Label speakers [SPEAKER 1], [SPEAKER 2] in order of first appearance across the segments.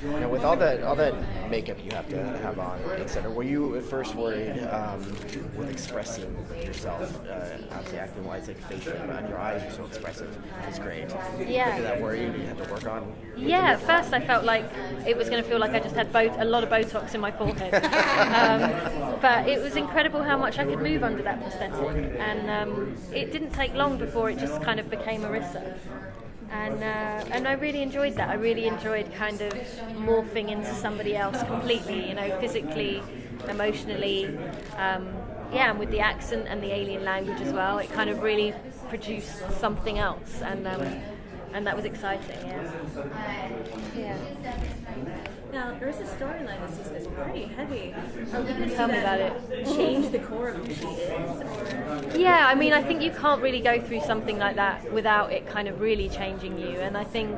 [SPEAKER 1] Now, with all that makeup you have to have on, etc., were you at first worried with expressing yourself? Obviously, acting-wise, like facial, but on your eyes, you're so expressive, which is great.
[SPEAKER 2] Yeah.
[SPEAKER 1] Did that worry you? You had to work on?
[SPEAKER 2] Yeah, at first I felt like it was going to feel like I just had a lot of Botox in my forehead. But it was incredible how much I could move under that prosthetic. And it didn't take long before it just kind of became Irisa. And I really enjoyed that. I really enjoyed kind of morphing into somebody else completely, you know, physically, emotionally, and with the accent and the alien language as well. It kind of really produced something else, and that was exciting. Yeah.
[SPEAKER 3] Now, Irisa's storyline this season is pretty heavy.
[SPEAKER 2] Tell me about it.
[SPEAKER 3] Change the core of who she is? Or...
[SPEAKER 2] Yeah, I mean, I think you can't really go through something like that without it kind of really changing you. And I think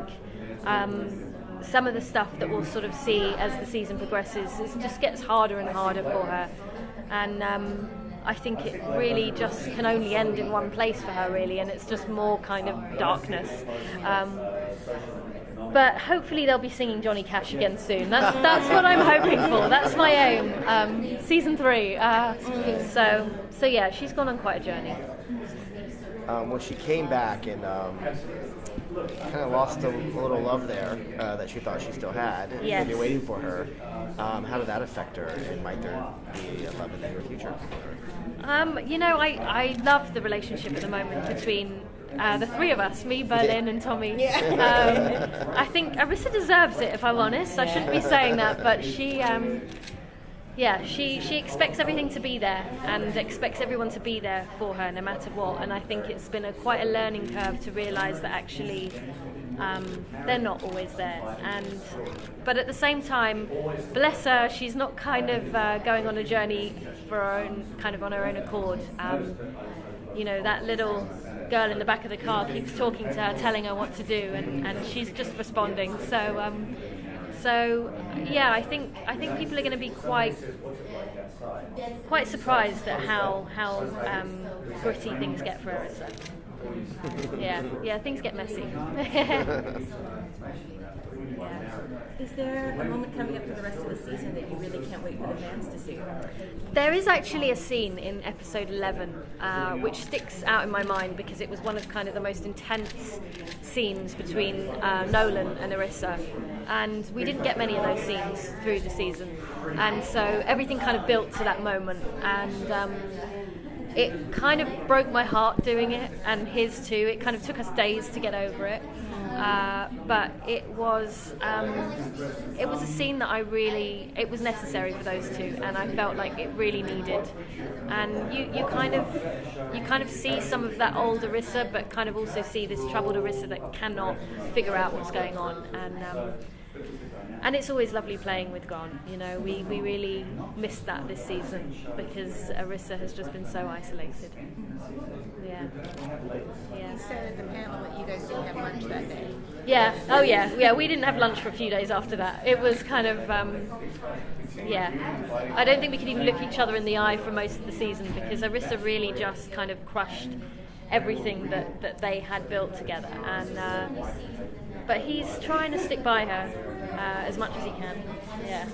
[SPEAKER 2] some of the stuff that we'll sort of see as the season progresses, it just gets harder and harder for her. And I think it really just can only end in one place for her, really, and it's just more kind of darkness. But hopefully they'll be singing Johnny Cash again soon. That's what I'm hoping for. That's my aim. Season 3. So yeah, she's gone on quite a journey.
[SPEAKER 1] When she came back and kind of lost a little love there that she thought she still had,
[SPEAKER 2] Yes.
[SPEAKER 1] maybe waiting for her, how did that affect her, and might there be a love in the near future?
[SPEAKER 2] You know, I love the relationship at the moment between the three of us, me, Berlin, and Tommy. I think Irisa deserves it, if I'm honest. I shouldn't be saying that, but she expects everything to be there and expects everyone to be there for her no matter what. And I think it's been quite a learning curve to realise that actually they're not always there. But at the same time, bless her, she's not kind of going on a journey for her own, kind of on her own accord. You know, that little girl in the back of the car keeps talking to her, telling her what to do, and she's just responding. So yeah, I think people are going to be quite surprised at how gritty things get for Irisa. Yeah, things get messy.
[SPEAKER 3] Is there a moment coming up for the rest of the season that you really can't wait for the fans to see?
[SPEAKER 2] There is actually a scene in episode 11 which sticks out in my mind because it was one of kind of the most intense scenes between Nolan and Irisa, and we didn't get many of those scenes through the season, and so everything kind of built to that moment, and it kind of broke my heart doing it, and his too. It kind of took us days to get over it. But it was a scene that it was necessary for those two, and I felt like it really needed. And you kind of see some of that old Irisa, but kind of also see this troubled Irisa that cannot figure out what's going on. And it's always lovely playing with Gon. You know, we really missed that this season because Irisa has just been so isolated. Yeah.
[SPEAKER 4] You said at the panel that you guys didn't have lunch that day.
[SPEAKER 2] Yeah. Oh yeah. We didn't have lunch for a few days after that. It was kind of I don't think we could even look each other in the eye for most of the season because Irisa really just kind of crushed everything that they had built together. And but he's trying to stick by her as much as he can. Yeah.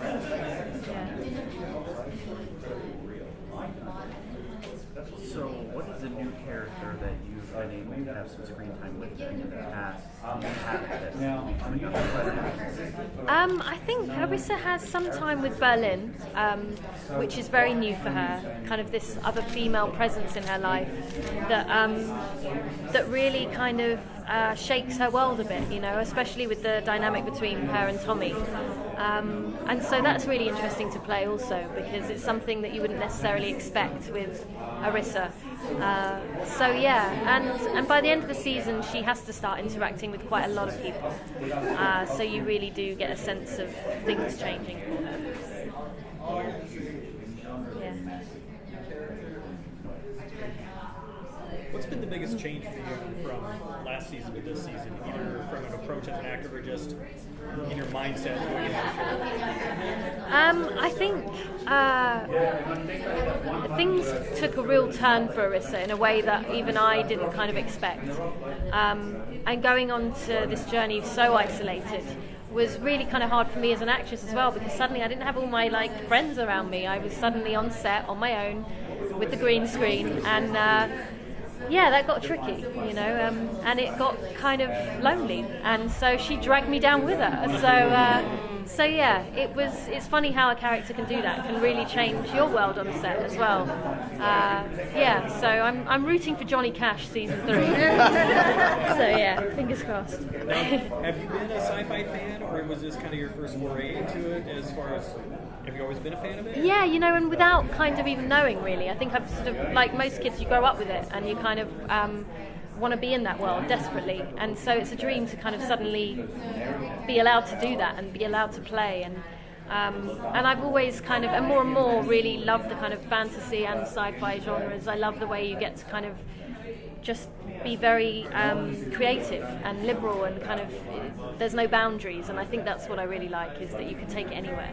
[SPEAKER 5] So, what is a new character that you've been able to have some screen time with in the past?
[SPEAKER 2] I think Irisa has some time with Berlin, which is very new for her. Kind of this other female presence in her life that really kind of shakes her world a bit, you know, especially with the dynamic between her and Tommy. And so that's really interesting to play also because it's something that you wouldn't necessarily expect with Irisa. So yeah, and by the end of the season she has to start interacting with quite a lot of people. So you really do get a sense of things changing for her. Yeah.
[SPEAKER 6] What's been the biggest change for you from last season to this season, either from an approach as an actor or just in your mindset?
[SPEAKER 2] I think things took a real turn for Irisa in a way that even I didn't kind of expect. And going on to this journey so isolated was really kind of hard for me as an actress as well, because suddenly I didn't have all my like friends around me. I was suddenly on set on my own with the green screen, and yeah, that got tricky, you know, and it got kind of lonely, and so she dragged me down with her. So yeah, it's funny how a character can do that. It can really change your world on set as well. Yeah, so I'm rooting for Johnny Cash season 3. So yeah, fingers crossed.
[SPEAKER 6] Now, have you been a sci-fi fan, or was this kind of your first foray into it? As far as, have you always been a fan of it?
[SPEAKER 2] Yeah, you know, and without kind of even knowing really. I think I've sort of, like most kids, you grow up with it and you kind of want to be in that world desperately, and so it's a dream to kind of suddenly be allowed to do that and be allowed to play, and I've always kind of, and more really loved the kind of fantasy and sci-fi genres. I love the way you get to kind of just be very creative and liberal, and kind of there's no boundaries, and I think that's what I really like, is that you can take it anywhere.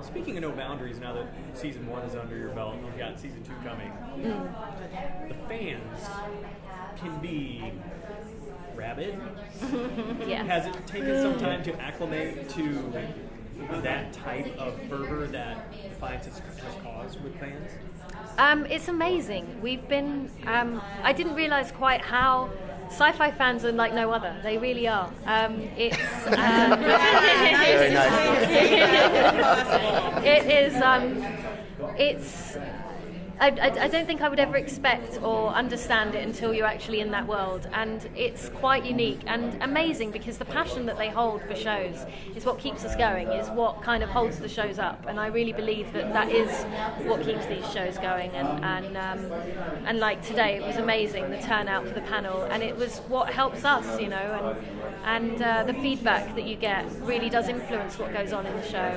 [SPEAKER 6] Speaking of no boundaries, now that season 1 is under your belt and you've got season 2 coming, the fans can be rabid.
[SPEAKER 2] Yeah.
[SPEAKER 6] Has it taken some time to acclimate to that type of fervor that Defiance has caused with fans?
[SPEAKER 2] It's amazing. We've been, I didn't realise quite how sci-fi fans are like no other. They really are. It's
[SPEAKER 1] Very nice.
[SPEAKER 2] it is. I don't think I would ever expect or understand it until you're actually in that world, and it's quite unique and amazing, because the passion that they hold for shows is what keeps us going, is what kind of holds the shows up, and I really believe that is what keeps these shows going, and like today it was amazing, the turnout for the panel, and it was what helps us, you know, and the feedback that you get really does influence what goes on in the show,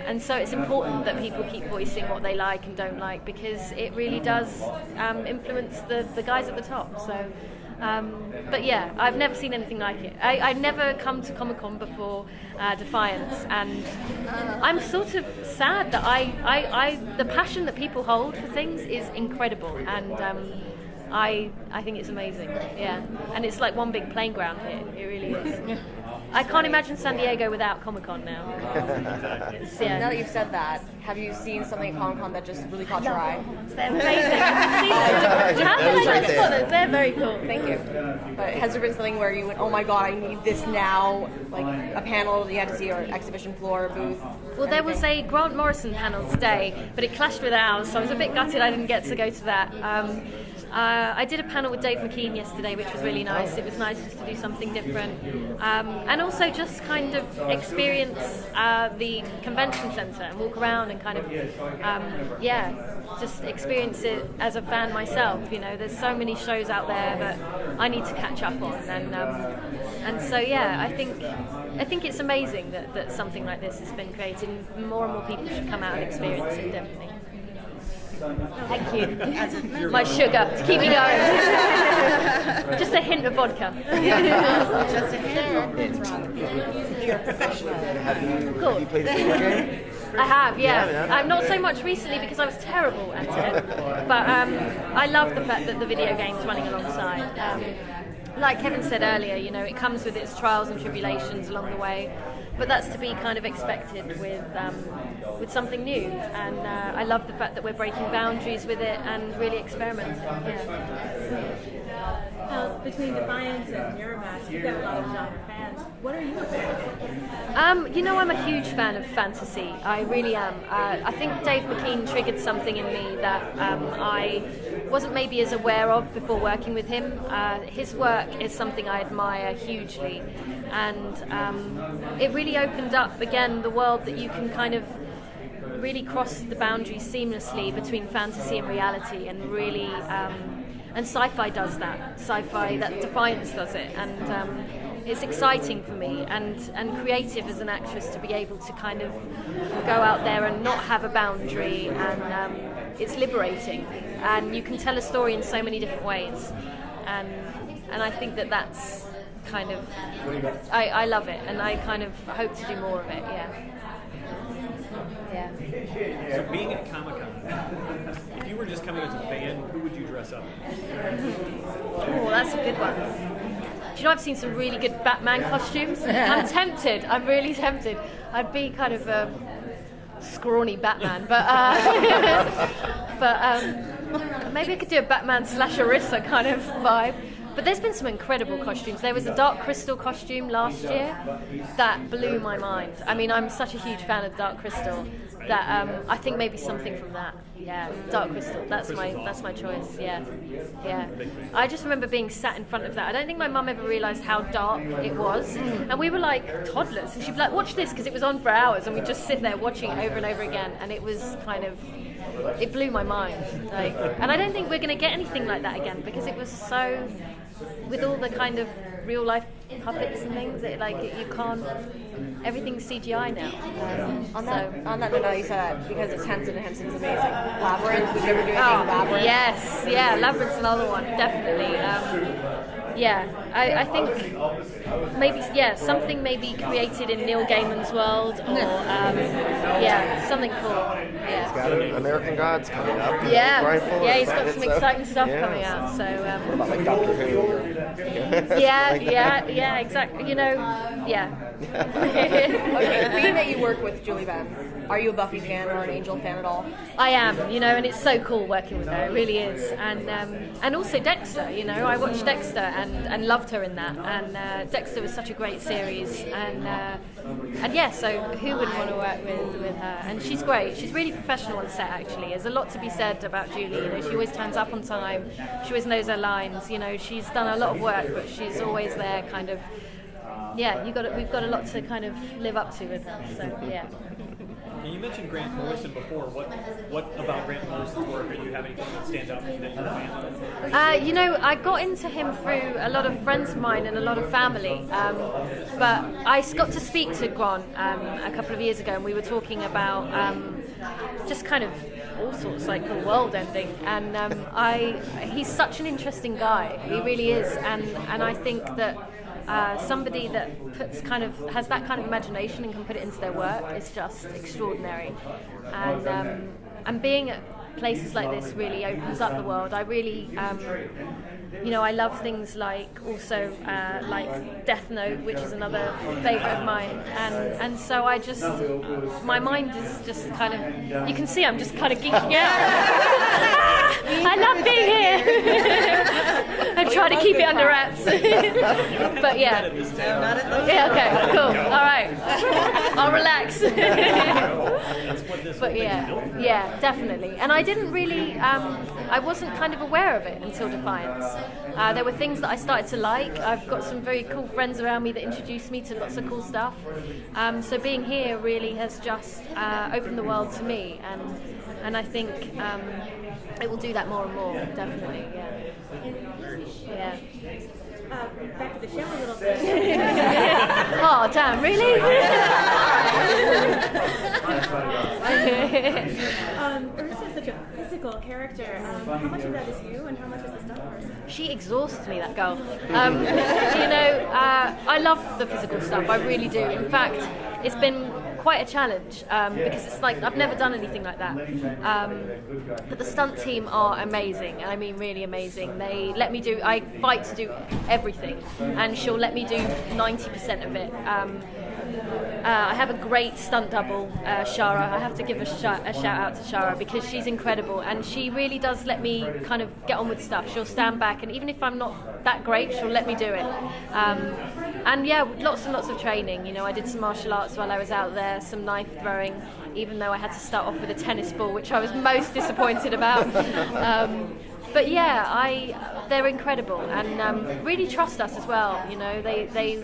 [SPEAKER 2] and so it's important that people keep voicing what they like and don't like, because it really does influence the guys at the top. So, but yeah, I've never seen anything like it. I've never come to Comic-Con before Defiance, and I'm sort of sad that the passion that people hold for things is incredible, and I think it's amazing. Yeah, and it's like one big playing ground here. It really is. I can't imagine San Diego without Comic-Con now. Yeah.
[SPEAKER 7] Now that you've said that, have you seen something at Comic-Con that just really caught your eye?
[SPEAKER 2] They're amazing. How did I not spot those? They're very cool.
[SPEAKER 7] Thank you. But has there been something where you went, oh my god, I need this now? Like a panel that you had to see, or exhibition floor, booth?
[SPEAKER 2] Well, there was a Grant Morrison panel today, but it clashed with ours, so I was a bit gutted I didn't get to go to that. I did a panel with Dave McKean yesterday, which was really nice. It was nice just to do something different. And also just kind of experience the convention centre and walk around and kind of, just experience it as a fan myself. You know, there's so many shows out there that I need to catch up on. And so, yeah, I think it's amazing that something like this has been created, and more people should come out and experience it, definitely. Thank you. My sugar to keep me going. Just a hint of vodka.
[SPEAKER 4] Just a hand.
[SPEAKER 7] You're a professional.
[SPEAKER 1] Have you played the video game?
[SPEAKER 2] I have, yeah.
[SPEAKER 1] Yeah.
[SPEAKER 2] Not so much recently because I was terrible at it, but I love the fact that the video game's running alongside. Like Kevin said earlier, you know, it comes with its trials and tribulations along the way, but that's to be kind of expected with something new. And I love the fact that we're breaking boundaries with it and really experimenting. Yeah.
[SPEAKER 3] Between Defiance and Irisa, you've got a lot of genre fans. What are you a fan of?
[SPEAKER 2] You know, I'm a huge fan of fantasy. I really am. I think Dave McKean triggered something in me that I wasn't maybe as aware of before working with him. His work is something I admire hugely, and it really opened up again the world that you can kind of really cross the boundaries seamlessly between fantasy and reality, and really and sci-fi does that. Sci-fi, that Defiance does it, and it's exciting for me and creative as an actress to be able to kind of go out there and not have a boundary, and it's liberating, and you can tell a story in so many different ways, and I think that's kind of, I love it, and I kind of hope to do more of it. Yeah.
[SPEAKER 6] So being at Comic-Con, if you were just coming as a fan, who would you dress up as?
[SPEAKER 2] Oh, that's a good one. you know, I've seen some really good Batman costumes. I'm tempted. I'm really tempted. I'd be kind of a scrawny Batman, but maybe I could do a Batman / Irisa kind of vibe. But there's been some incredible costumes. There was a Dark Crystal costume last year that blew my mind. I mean, I'm such a huge fan of Dark Crystal that I think maybe something from that. Yeah, Dark Crystal. That's my choice. Yeah. I just remember being sat in front of that. I don't think my mum ever realised how dark it was, and we were like toddlers, and she'd be like, "Watch this," because it was on for hours, and we'd just sit there watching it over and over again, and it was kind of. It blew my mind, like, and I don't think we're going to get anything like that again because it was so, with all the kind of real life puppets and things, you can't. Everything's CGI now.
[SPEAKER 7] On that note, you said that because it's Henson, and Henson's amazing. Labyrinth, would you ever do anything with Labyrinth?
[SPEAKER 2] Yes, yeah, Labyrinth's another one, definitely. I think maybe something maybe created in Neil Gaiman's world, or something cool. Yeah.
[SPEAKER 1] He's got American Gods coming up.
[SPEAKER 2] Yeah, he's got some exciting stuff coming out. So
[SPEAKER 1] what about like Doctor Who?
[SPEAKER 2] yeah, exactly. You know, yeah.
[SPEAKER 7] Okay, being that you work with Julie Benz, are you a Buffy fan or an Angel fan at all?
[SPEAKER 2] I am, you know, and it's so cool working with her. It really is, and also Dexter. You know, I watched Dexter and loved her in that. And Dexter was such a great series, and yeah, so who wouldn't want to work with her? And she's great. She's really professional on set. Actually, there's a lot to be said about Julie. You know, she always turns up on time. She always knows her lines. You know, she's done a lot of work, but she's always there, kind of. Yeah, we've got a lot to kind of live up to with her. So yeah.
[SPEAKER 6] You mentioned Grant Morrison before. What about Grant Morrison's work, or do you have anything that stands out that you're a fan of?
[SPEAKER 2] You know, I got into him through a lot of friends of mine and a lot of family. But I got to speak to Grant a couple of years ago, and we were talking about just kind of all sorts, like the world ending. And he's such an interesting guy. He really is. And I think that somebody that has that kind of imagination and can put it into their work is just extraordinary. And being at places like this really opens up the world. I really, you know, I love things like also like Death Note, which is another favourite of mine, and so I just, my mind is just kind of, you can see I'm just kind of geeking out. I love being here. I try to keep it under wraps. But yeah. Yeah, okay, cool. All right. I'll relax. But yeah, definitely. And I didn't really, I wasn't kind of aware of it until Defiance. There were things that I started to like. I've got some very cool friends around me that introduced me to lots of cool stuff. So being here really has just opened the world to me, and I think it will do that more and more, definitely. Yeah.
[SPEAKER 3] Back to the show a little bit.
[SPEAKER 2] Oh, damn, really?
[SPEAKER 3] Irisa is such a physical character. How much of that is you, and how much is the stunt person?
[SPEAKER 2] She exhausts me, that girl. You know, I love the physical stuff, I really do. In fact, it's been quite a challenge because it's like I've never done anything like that. But the stunt team are amazing. I mean, really amazing. They let me do. I fight to do everything, and she'll let me do 90% of it. I have a great stunt double, Shara. I have to give a shout out to Shara because she's incredible, and she really does let me kind of get on with stuff. She'll stand back, and even if I'm not that great, she'll let me do it. And yeah, lots and lots of training. You know, I did some martial arts while I was out there, some knife throwing, even though I had to start off with a tennis ball, which I was most disappointed about. But yeah, they're incredible, and really trust us as well. You know, they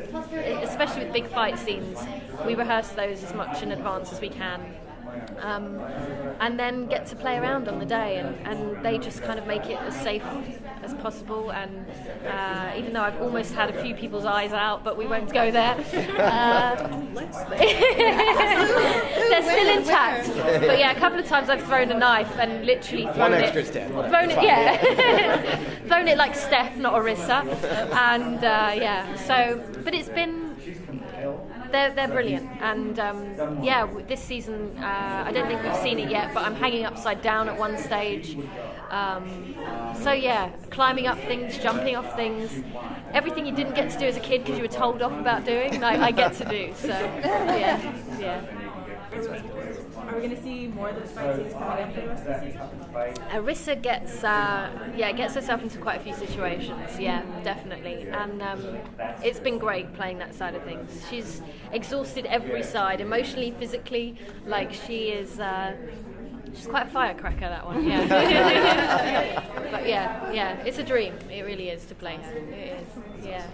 [SPEAKER 2] especially with big fight scenes, we rehearse those as much in advance as we can. And then get to play around on the day, and they just kind of make it as safe as possible. And even though I've almost had a few people's eyes out, but we won't go there. They're still intact. But yeah, a couple of times I've thrown a knife and literally thrown it. Thrown it like Steph, not Irisa. And yeah, so, but it's been. They're brilliant, and yeah, this season I don't think we've seen it yet, but I'm hanging upside down at one stage. So yeah, climbing up things, jumping off things, everything you didn't get to do as a kid because you were told off about doing, I get to do. So yeah.
[SPEAKER 3] Are we going to see more of those fight scenes coming up for the rest of the season?
[SPEAKER 2] Irisa gets herself into quite a few situations, yeah, definitely, and it's been great playing that side of things. She's exhausted every side, emotionally, physically, like she is. She's quite a firecracker, that one, yeah. But yeah, it's a dream. It really is to play her. It is, yeah.